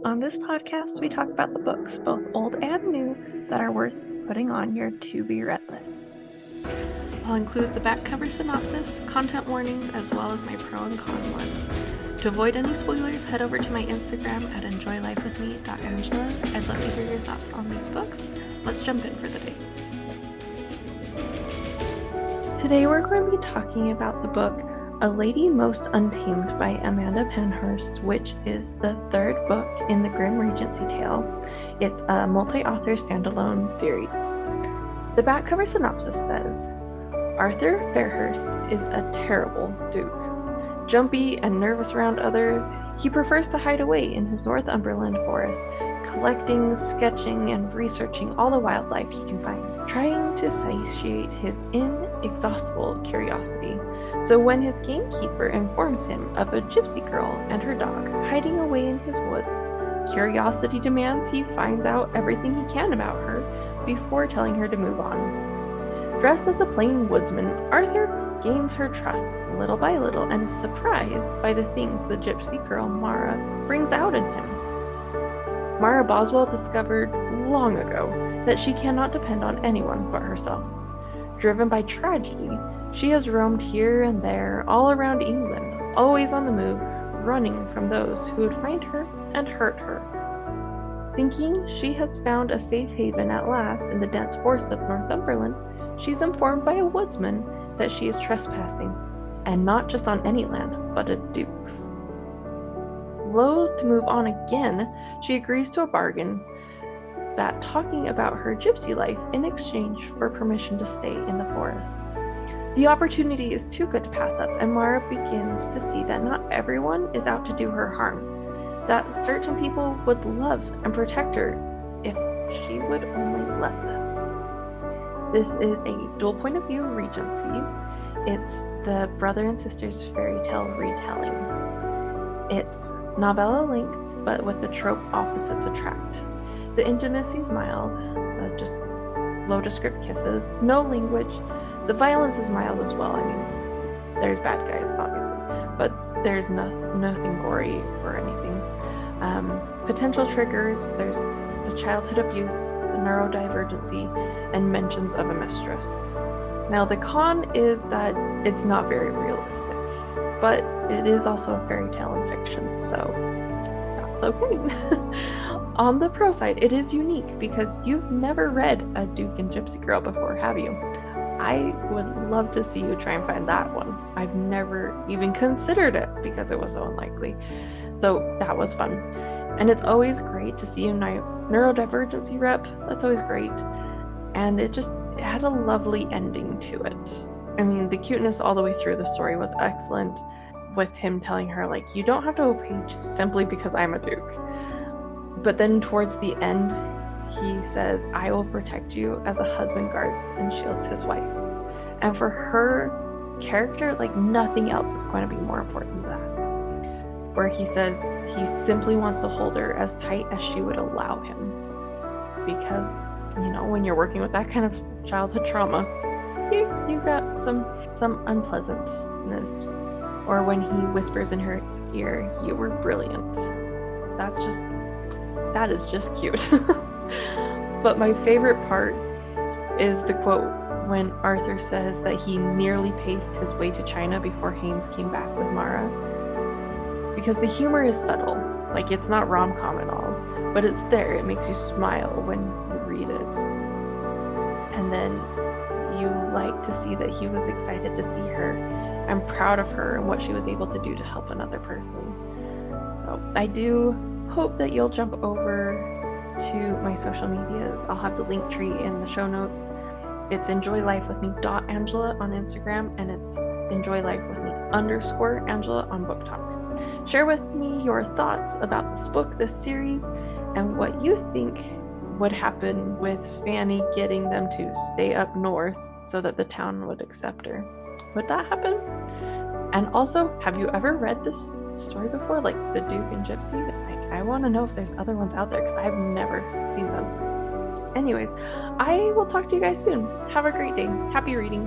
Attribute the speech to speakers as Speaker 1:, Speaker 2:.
Speaker 1: On this podcast, we talk about the books, both old and new, that are worth putting on your to-be-read list. I'll include the back cover synopsis, content warnings, as well as my pro and con list. To avoid any spoilers, head over to my Instagram at enjoylifewithme.angela. I'd love to hear your thoughts on these books. Let's jump in for the day. Today we're going to be talking about the book A Lady Most Untamed by Amanda Panhorst, which is the third book in the Grimm Regency tale. It's a multi-author standalone series. The back cover synopsis says, Arthur Fairhurst is a terrible duke. Jumpy and nervous around others, he prefers to hide away in his Northumberland forest, collecting, sketching, and researching all the wildlife he can find, trying to satiate his inexhaustible curiosity. So when his gamekeeper informs him of a gypsy girl and her dog hiding away in his woods, curiosity demands he finds out everything he can about her before telling her to move on. Dressed as a plain woodsman, Arthur gains her trust little by little and is surprised by the things the gypsy girl Mara brings out in him. Mara Boswell discovered long ago that she cannot depend on anyone but herself. Driven by tragedy, she has roamed here and there all around England, always on the move, running from those who would find her and hurt her. Thinking she has found a safe haven at last in the dense forests of Northumberland, she's informed by a woodsman that she is trespassing, and not just on any land, but a duke's. Loath to move on again, she agrees to a bargain that talking about her gypsy life in exchange for permission to stay in the forest. The opportunity is too good to pass up, and Mara begins to see that not everyone is out to do her harm, that certain people would love and protect her if she would only let them. This is a dual point of view Regency. It's the brother and sister's fairy tale retelling. It's novella length, but with the trope opposites attract. The intimacy's mild, just low-descript kisses, no language. The violence is mild as well. I mean, there's bad guys, obviously, but there's nothing gory or anything. Potential triggers, there's the childhood abuse, the neurodivergency, and mentions of a mistress. Now, the con is that it's not very realistic, but it is also a fairy tale in fiction, so that's okay. On the pro side, it is unique because you've never read a Duke and Gypsy Girl before, have you? I would love to see you try and find that one. I've never even considered it because it was so unlikely. So that was fun. And it's always great to see a neurodivergency rep. That's always great. And it had a lovely ending to it. I mean, the cuteness all the way through the story was excellent, with him telling her, like, you don't have to obey just simply because I'm a duke. But then towards the end, he says, I will protect you as a husband guards and shields his wife. And for her character, like, nothing else is going to be more important than that. Where he says he simply wants to hold her as tight as she would allow him. Because, you know, when you're working with that kind of childhood trauma, you got some unpleasantness. Or when he whispers in her ear, you were brilliant. That is just cute. But my favorite part is the quote when Arthur says that he nearly paced his way to China before Haynes came back with Mara. Because the humor is subtle, like it's not rom-com at all, but it's there. It makes you smile when you read it. And then you like to see that he was excited to see her and proud of her and what she was able to do to help another person. So I do hope that you'll jump over to my social medias. I'll have the link tree in the show notes. It's enjoylifewithme.angela on Instagram, and it's enjoylifewithme_Angela on Book Talk. Share with me your thoughts about this book, this series, and what you think would happen with Fanny getting them to stay up north so that the town would accept her. Would that happen? And also, have you ever read this story before, like the Duke and Gypsy? I want to know if there's other ones out there because I've never seen them. Anyways, I will talk to you guys soon. Have a great day. Happy reading.